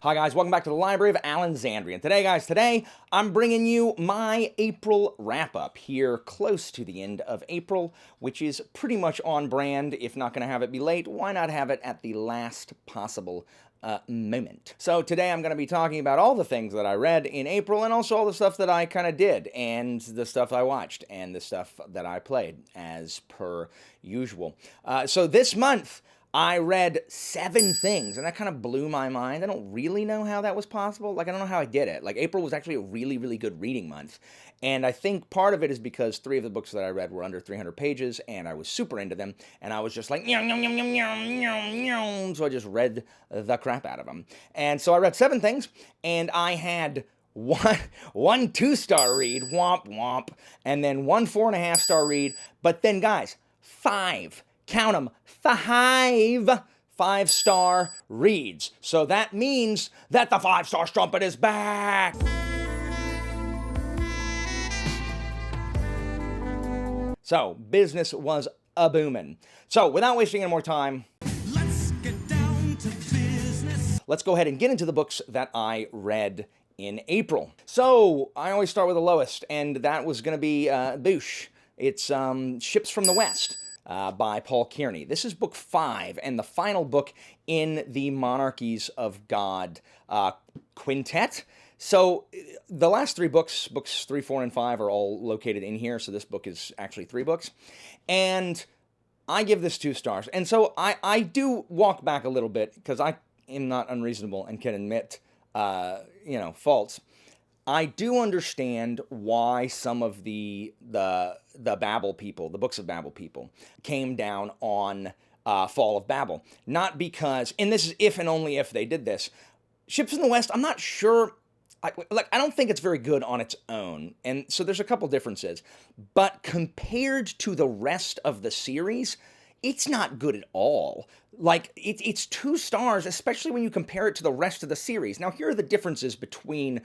Hi guys, welcome back to the Library of Alexandria. And today I'm bringing you my April wrap-up here close to the end of April, which is pretty much on brand. If not going to have it be late, why not have it at the last possible moment? So today I'm going to be talking about all the things that I read in April and also all the stuff that I kind of did and the stuff I watched and the stuff that I played as per usual. So this month I read 7 things, and that kind of blew my mind. I don't really know how that was possible. I don't know how I did it. April was actually a really, really good reading month, and I think part of it is because 3 of the books that I read were under 300 pages, and I was super into them, and I was just like, yum, yum, yum, yum, yum, yum, yum, so I just read the crap out of them. And so I read 7 things, and I had one 2-star read, womp, womp, and then one 4.5-star read, but then, guys, 5. Count them, 5-star reads. So that means that the 5-star strumpet is back. So business was a boomin'. So without wasting any more time, let's get down to business. Let's go ahead and get into the books that I read in April. So I always start with the lowest, and that was going to be Boosh. It's Ships from the West. By Paul Kearney. This is book 5 and the final book in the Monarchies of God quintet. So the last 3 books 3, 4, and 5 are all located in here. So this book is actually 3 books. And I give this 2 stars. And so I do walk back a little bit because I am not unreasonable and can admit, faults. I do understand why some of the Babel people, the books of Babel people, came down on Fall of Babel. Not because, and this is if and only if they did this, Ships in the West, I'm not sure, I don't think it's very good on its own. And so there's a couple differences. But compared to the rest of the series, it's not good at all. It's 2 stars, especially when you compare it to the rest of the series. Now, here are the differences between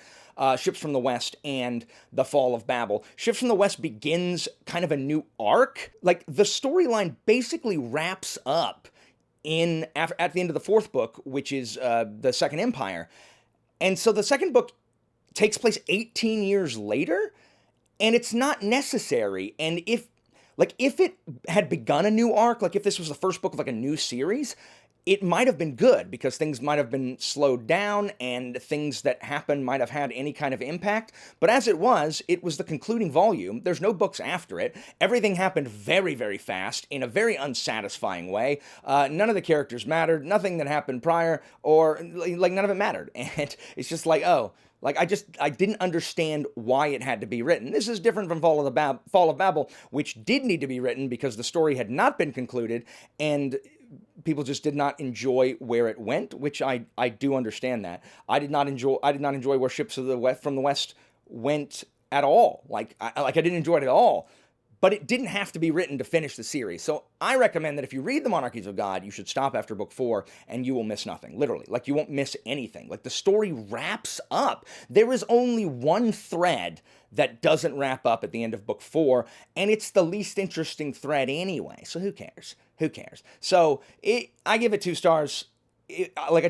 Ships from the West and The Fall of Babel. Ships from the West begins kind of a new arc. The storyline basically wraps up at the end of the 4th book, which is the Second Empire. And so the second book takes place 18 years later, and it's not necessary. And if it had begun a new arc, if this was the first book of a new series, it might have been good because things might have been slowed down and things that happened might have had any kind of impact. But as it was the concluding volume. There's no books after it. Everything happened very, very fast in a very unsatisfying way. None of the characters mattered. Nothing that happened prior or none of it mattered. And it's just I didn't understand why it had to be written. This is different from Fall of Babel, which did need to be written because the story had not been concluded and people just did not enjoy where it went, which I do understand that. I did not enjoy where Ships from the West went at all. I didn't enjoy it at all. But it didn't have to be written to finish the series. So I recommend that if you read The Monarchies of God, you should stop after book 4 and you will miss nothing. Literally. You won't miss anything. The story wraps up. There is only one thread that doesn't wrap up at the end of book 4, and it's the least interesting thread anyway. So who cares? Who cares? So I give it 2 stars. I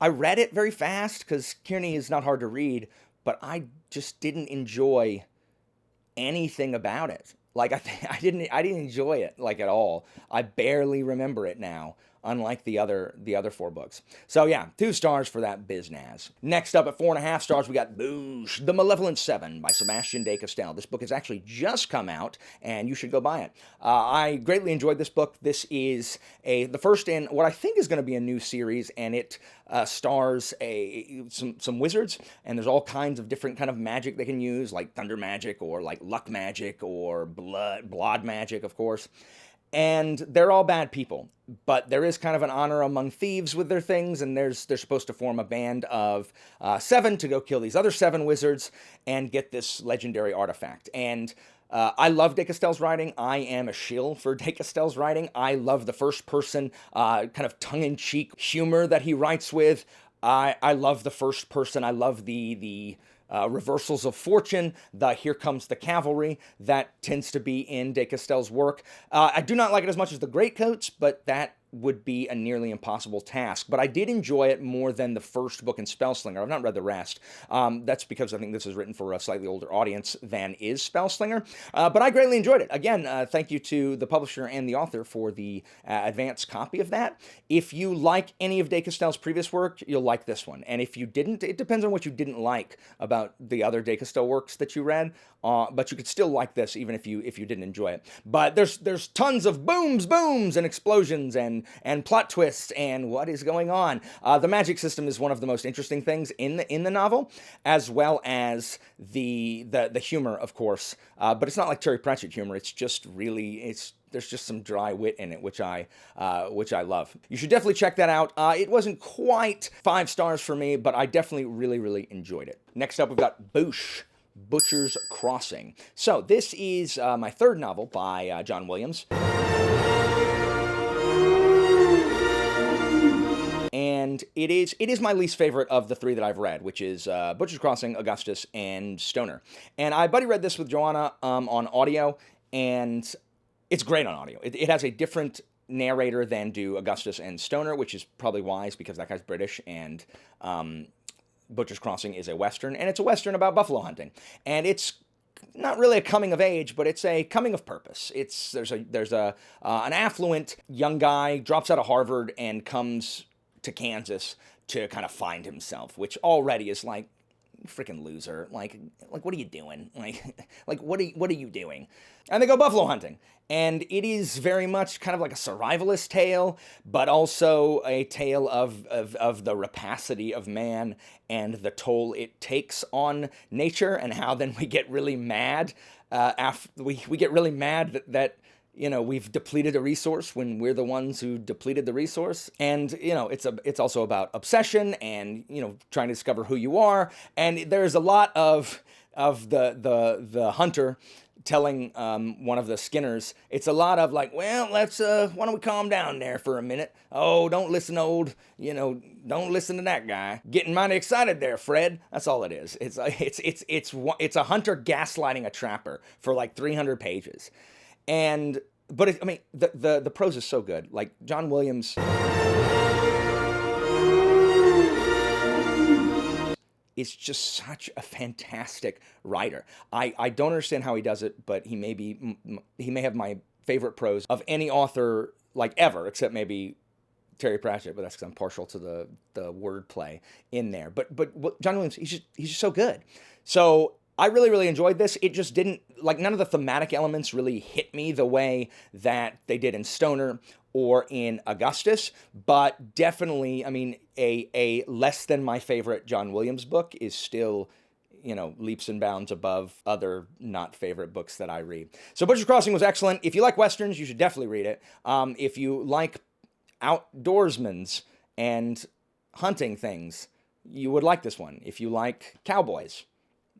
read it very fast because Kearney is not hard to read, but I just didn't enjoy anything about it. I didn't enjoy it at all. I barely remember it now, unlike the other 4 books. So yeah, 2 stars for that biznaz. Next up at 4.5 stars, we got Boosh, The Malevolent 7 by Sebastian de Castell. This book has actually just come out, and you should go buy it. I greatly enjoyed this book. This is the first in what I think is going to be a new series, and it stars some wizards, and there's all kinds of different kind of magic they can use, like thunder magic or luck magic or blood magic, of course. And they're all bad people, but there is kind of an honor among thieves with their things, and they're supposed to form a band of 7 to go kill these other 7 wizards and get this legendary artifact. And I love de Castell's writing. I am a shill for de Castell's writing. I love the first-person kind of tongue-in-cheek humor that he writes with. I love the first person. I love the reversals of fortune, the here comes the cavalry, that tends to be in de Castell's work. I do not like it as much as the Greatcoats, but that would be a nearly impossible task, but I did enjoy it more than the first book in Spellslinger. I've not read the rest. That's because I think this is written for a slightly older audience than is Spellslinger, but I greatly enjoyed it. Again, thank you to the publisher and the author for the advanced copy of that. If you like any of Dave Castell's previous work, you'll like this one, and if you didn't, it depends on what you didn't like about the other Dave Castell works that you read, but you could still like this even if you didn't enjoy it. But there's tons of booms, and explosions and plot twists and what is going on. The magic system is one of the most interesting things in the novel, as well as the humor, of course. But it's not like Terry Pratchett humor. It's just really there's just some dry wit in it, which I love. You should definitely check that out. It wasn't quite 5 stars for me, but I definitely really enjoyed it. Next up, we've got Boosh, Butcher's Crossing. So this is my 3rd novel by John Williams. And it is my least favorite of the 3 that I've read, which is Butcher's Crossing, Augustus, and Stoner. And I buddy read this with Joanna on audio, and it's great on audio. It has a different narrator than do Augustus and Stoner, which is probably wise because that guy's British, and Butcher's Crossing is a Western, and it's a Western about buffalo hunting. And it's not really a coming of age, but it's a coming of purpose. There's an affluent young guy, drops out of Harvard and comes to Kansas to kind of find himself, which already is like, freaking loser. Like what are you doing? Like what are you doing? And they go buffalo hunting. And it is very much kind of like a survivalist tale, but also a tale of the rapacity of man and the toll it takes on nature, and how then we get really mad after we get really mad that you know, we've depleted a resource when we're the ones who depleted the resource. And, you know, it's also about obsession and, you know, trying to discover who you are. And there's a lot of the hunter telling one of the Skinners, it's a lot of like, well, let's, why don't we calm down there for a minute? Oh, don't listen, don't listen to that guy. Getting mighty excited there, Fred. That's all it is. It's a hunter gaslighting a trapper for like 300 pages. But the prose is so good. Like, John Williams is just such a fantastic writer. I don't understand how he does it, but he may have my favorite prose of any author, like, ever, except maybe Terry Pratchett, but that's because I'm partial to the wordplay in there. But John Williams, he's just so good. So I really enjoyed this. It just didn't, like, none of the thematic elements really hit me the way that they did in Stoner or in Augustus, but definitely, I mean, a less than my favorite John Williams book is still, you know, leaps and bounds above other not favorite books that I read. So Butcher's Crossing was excellent. If you like Westerns, you should definitely read it. If you like outdoorsmans and hunting things, you would like this one. If you like cowboys,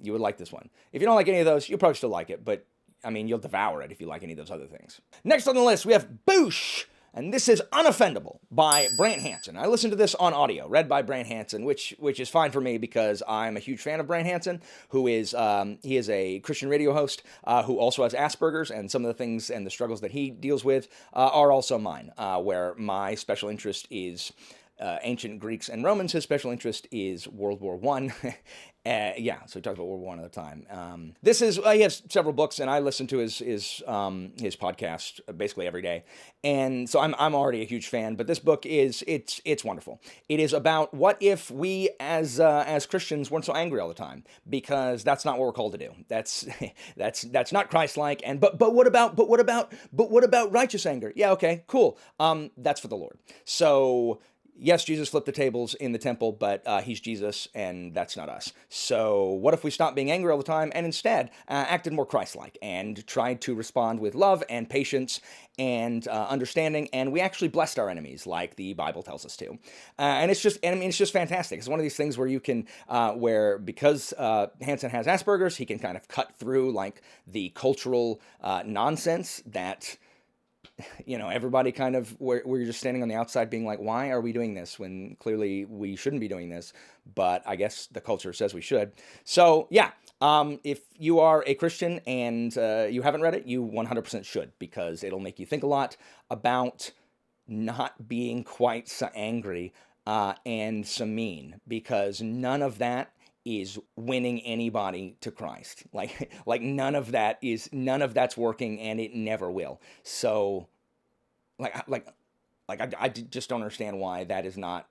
you would like this one. If you don't like any of those, you'll probably still like it, but, I mean, you'll devour it if you like any of those other things. Next on the list, we have Boosh, and this is Unoffendable by Brant Hansen. I listened to this on audio, read by Brant Hansen, which is fine for me because I'm a huge fan of Brant Hansen, who is, he is a Christian radio host who also has Asperger's, and some of the things and the struggles that he deals with are also mine, where my special interest is ancient Greeks and Romans. His special interest is World War I. So he talks about World War I all the time. This is, he has several books, and I listen to his podcast basically every day. And so I'm already a huge fan, but this book it's wonderful. It is about what if we as Christians weren't so angry all the time, because that's not what we're called to do. That's not Christ-like. And but what about righteous anger? Yeah, okay, cool. That's for the Lord. So yes, Jesus flipped the tables in the temple, but he's Jesus, and that's not us. So what if we stopped being angry all the time and instead acted more Christ-like and tried to respond with love and patience and understanding, and we actually blessed our enemies like the Bible tells us to. And it's just fantastic. It's one of these things where you can, because Hansen has Asperger's, he can kind of cut through like the cultural nonsense that, you know, everybody kind of, where you're just standing on the outside being like, why are we doing this when clearly we shouldn't be doing this? But I guess the culture says we should. So yeah, if you are a Christian and you haven't read it, you 100% should, because it'll make you think a lot about not being quite so angry and so mean, because none of that is winning anybody to Christ. Like none of that's working, and it never will. So I just don't understand why that is not,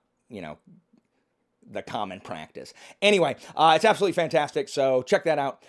the common practice. Anyway, it's absolutely fantastic, so check that out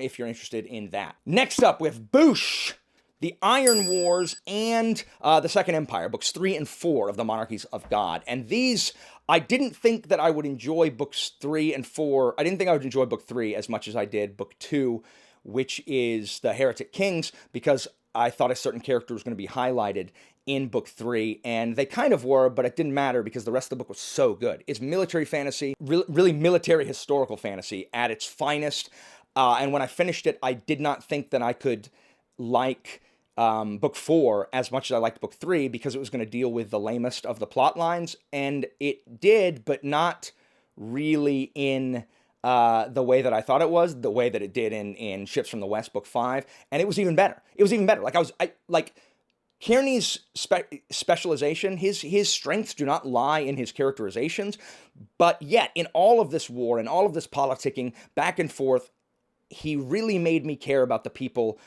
if you're interested in that. Next up, we have Boosh, The Iron Wars and the Second Empire, books 3 and 4 of the Monarchies of God. And these, I didn't think that I would enjoy books 3 and 4. I didn't think I would enjoy book 3 as much as I did book 2, which is the Heretic Kings, because I thought a certain character was going to be highlighted in book 3, and they kind of were, but it didn't matter because the rest of the book was so good. It's military fantasy, really military historical fantasy at its finest, and when I finished it, I did not think that I could like book 4 as much as I liked book 3, because it was going to deal with the lamest of the plot lines, and it did, but not really in the way that I thought it was, the way that it did in Ships from the West, book 5, and it was even better. It was even better. Kearney's specialization, his strengths do not lie in his characterizations, but yet in all of this war and all of this politicking back and forth, he really made me care about the people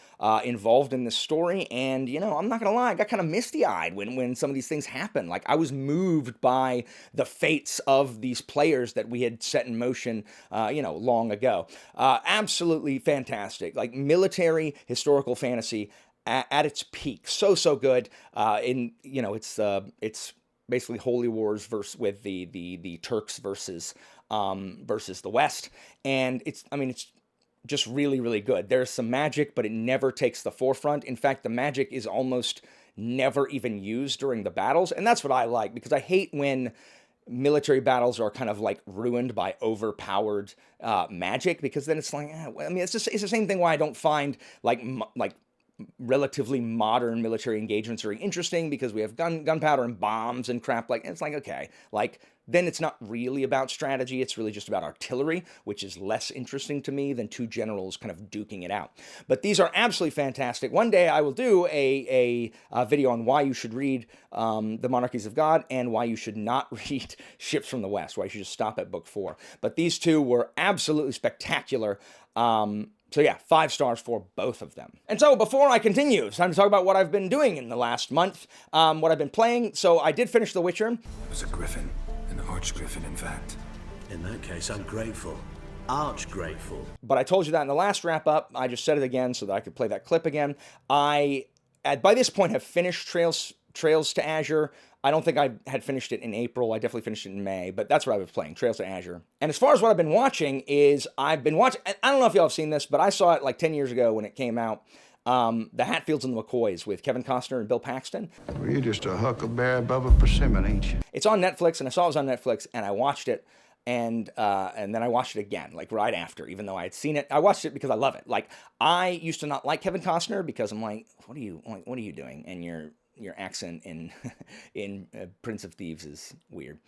involved in this story. And, I'm not going to lie, I got kind of misty-eyed when some of these things happened. Like, I was moved by the fates of these players that we had set in motion, long ago. Absolutely fantastic. Like, military historical fantasy at its peak. So good. It's basically Holy Wars with the Turks versus the West. And it's just really, really good. There's some magic, but it never takes the forefront. In fact, the magic is almost never even used during the battles. And that's what I like, because I hate when military battles are kind of like ruined by overpowered magic, because then it's like, it's the same thing why I don't find like relatively modern military engagements very interesting, because we have gunpowder and bombs and crap. Like, it's like, okay, like, then it's not really about strategy, it's really just about artillery, which is less interesting to me than two generals kind of duking it out. But these are absolutely fantastic. One day I will do a video on why you should read The Monarchies of God and why you should not read Ships from the West, why you should just stop at book 4. But these two were absolutely spectacular. So yeah, 5 stars for both of them. And so before I continue, it's time to talk about what I've been doing in the last month, what I've been playing. So I did finish The Witcher. It was a griffin, an arch-griffin, in fact. In that case, I'm grateful. Arch-grateful. But I told you that in the last wrap-up. I just said it again so that I could play that clip again. I, by this point, have finished Trails to Azure. I don't think I had finished it in April. I definitely finished it in May, but that's what I was playing, Trails to Azure. And as far as what I've been watching is, I don't know if y'all have seen this, but I saw it like 10 years ago when it came out, The Hatfields and the McCoys with Kevin Costner and Bill Paxton. Well, you're just a huckleberry above a persimmon, ain't you? It's on Netflix, and I saw it was on Netflix, and I watched it, and then I watched it again, like right after, even though I had seen it. I watched it because I love it. Like, I used to not like Kevin Costner because I'm like, what are you doing? And your accent in Prince of Thieves is weird.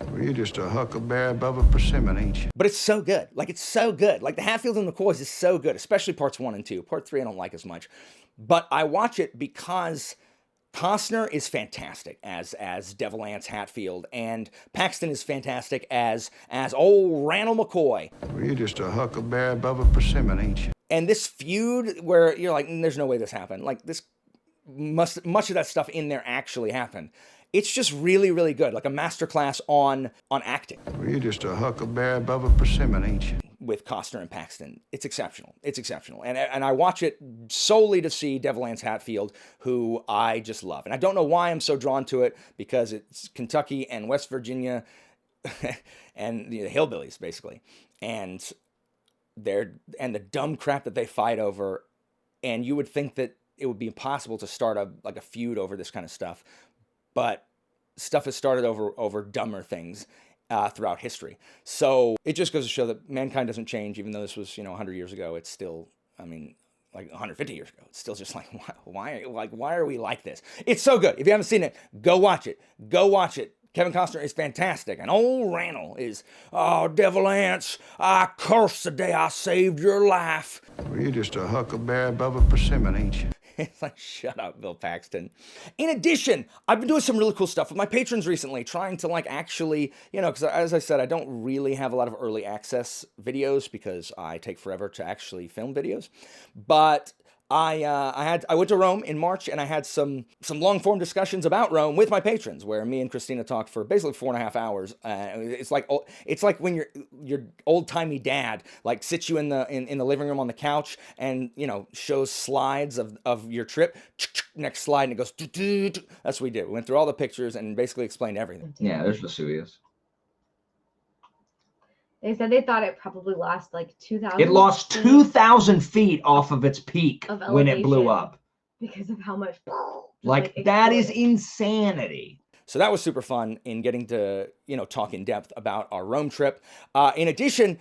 Well, you're just a huckleberry above a persimmon, ain't you? But it's so good. Like, it's so good. Like, The Hatfields and the McCoys is so good, especially parts 1 and 2. Part 3 I don't like as much. But I watch it because Costner is fantastic as Devil Anse Hatfield, and Paxton is fantastic as old Randall McCoy. Well, you're just a huckleberry above a persimmon, ain't you? And this feud where you're like, there's no way this happened. Like, much of that stuff in there actually happened. It's just really, really good. Like a masterclass on acting. Well, you're just a huckleberry above a persimmon, ain't you? With Costner and Paxton. It's exceptional. It's exceptional. And I watch it solely to see Devil Anse Hatfield, who I just love. And I don't know why I'm so drawn to it, because it's Kentucky and West Virginia and the hillbillies, basically. And the dumb crap that they fight over. And you would think that it would be impossible to start a feud over this kind of stuff, but stuff has started over dumber things throughout history. So it just goes to show that mankind doesn't change, even though this was 100 years ago. It's still, like 150 years ago. It's still just like, why are we like this? It's so good. If you haven't seen it, go watch it. Go watch it. Kevin Costner is fantastic. And old Randall is, oh, Devil Anse, I curse the day I saved your life. Well, you're just a huckleberry above a persimmon, ain't you? It's like, shut up, Bill Paxton. In addition, I've been doing some really cool stuff with my patrons recently, trying to like actually, because as I said, I don't really have a lot of early access videos because I take forever to actually film videos. But I went to Rome in March, and I had some long form discussions about Rome with my patrons, where me and Christina talked for basically 4.5 hours. It's like when your old timey dad like sits you in the living room on the couch and shows slides of your trip. Next slide, and it goes. That's what we did. We went through all the pictures and basically explained everything. Yeah, there's Vesuvius. They said they thought it probably lost like 2,000. It lost 2,000 feet off of its peak when it blew up. Because of how much. Like that is insanity. So that was super fun in getting to, talk in depth about our Rome trip. In addition,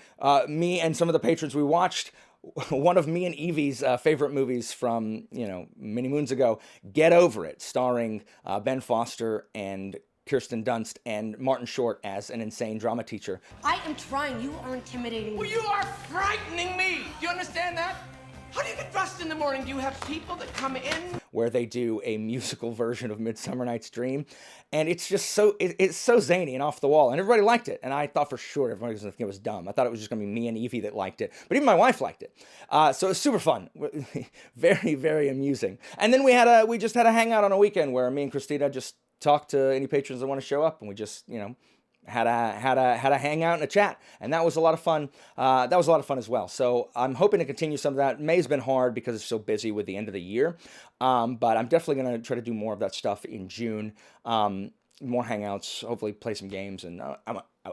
me and some of the patrons, we watched one of me and Evie's favorite movies from, many moons ago, Get Over It, starring Ben Foster and Kirsten Dunst and Martin Short as an insane drama teacher. I am trying. You are intimidating me. Well, you are frightening me. Do you understand that? How do you get dressed in the morning? Do you have people that come in? Where they do a musical version of Midsummer Night's Dream. And it's just it's so zany and off the wall. And everybody liked it. And I thought for sure everybody was going to think it was dumb. I thought it was just going to be me and Evie that liked it. But even my wife liked it. So it was super fun. Very, very amusing. And then we just had a hangout on a weekend where me and Christina just talked to any patrons that want to show up. And we just, had a hangout and a chat, and that was a lot of fun. That was a lot of fun as well. So I'm hoping to continue some of that. May's been hard because it's so busy with the end of the year, but I'm definitely going to try to do more of that stuff in June. More hangouts, hopefully play some games, and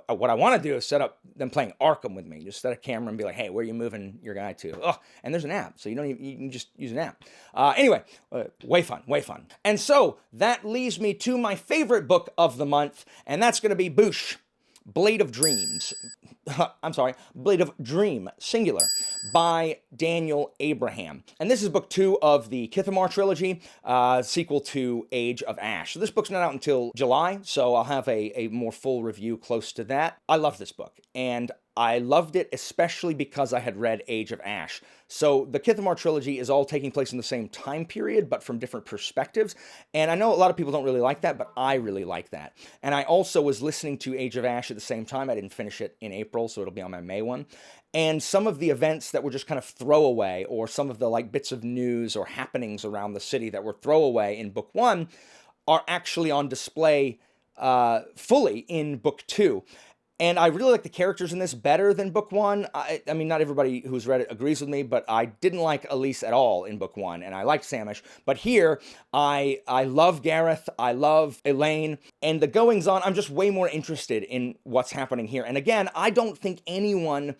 what I want to do is set up them playing Arkham with me. Just set a camera and be like, hey, where are you moving your guy to? Oh, and there's an app, so you can just use an app. Anyway, way fun. And so that leaves me to my favorite book of the month, and that's going to be Boosh, Blade of Dreams. I'm sorry, Blade of Dream, singular, by Daniel Abraham. And this is book 2 of the Kithamar trilogy, sequel to Age of Ash. So this book's not out until July, so I'll have a more full review close to that. I love this book, and I loved it especially because I had read Age of Ash. So the Kithamar trilogy is all taking place in the same time period, but from different perspectives. And I know a lot of people don't really like that, but I really like that. And I also was listening to Age of Ash at the same time. I didn't finish it in April, so it'll be on my May one. And some of the events that were just kind of throwaway, or some of the like bits of news or happenings around the city that were throwaway in book 1 are actually on display fully in book 2. And I really like the characters in this better than book 1. I mean, not everybody who's read it agrees with me, but I didn't like Elise at all in book 1, and I liked Samish. But here, I love Gareth, I love Elaine, and the goings-on, I'm just way more interested in what's happening here. And again, I don't think anyone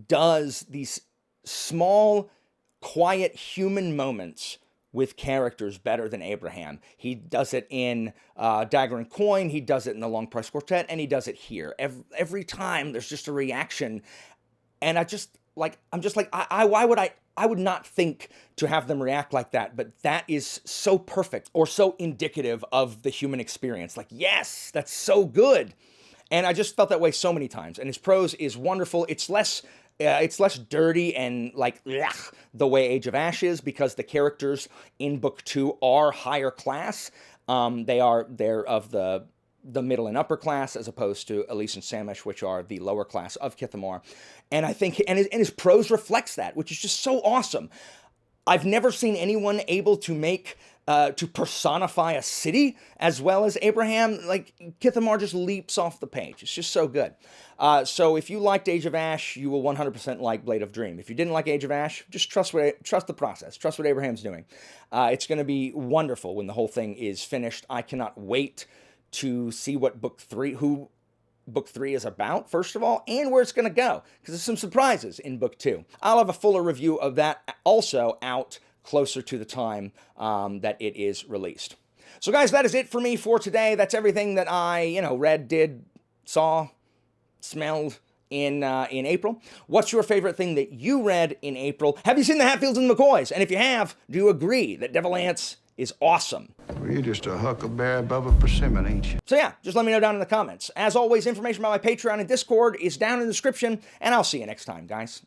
does these small, quiet human moments with characters better than Abraham. He does it in Dagger and Coin, he does it in the Long Price Quartet, and he does it here. Every time there's just a reaction, and I would not think to have them react like that, but that is so perfect, or so indicative of the human experience. Like, yes, that's so good. And I just felt that way so many times, and his prose is wonderful. It's less dirty and like the way Age of Ash is, because the characters in book 2 are higher class. They're of the middle and upper class, as opposed to Elise and Samish, which are the lower class of Kithamar. And I think his prose reflects that, which is just so awesome. I've never seen anyone able to make to personify a city as well as Abraham. Like, Kithamar just leaps off the page. It's just so good. So if you liked Age of Ash, you will 100% like Blade of Dream. If you didn't like Age of Ash, just trust the process. Trust what Abraham's doing. It's going to be wonderful when the whole thing is finished. I cannot wait to see what book 3 is about, first of all, and where it's going to go, because there's some surprises in book 2. I'll have a fuller review of that also out closer to the time that it is released. So guys, that is it for me for today. That's everything that I, read, did, saw, smelled in April. What's your favorite thing that you read in April? Have you seen the Hatfields and McCoys? And if you have, do you agree that Devil Ants is awesome? Well, you're just a huckleberry above a persimmon, ain't you? So yeah, just let me know down in the comments. As always, information about my Patreon and Discord is down in the description, and I'll see you next time, guys.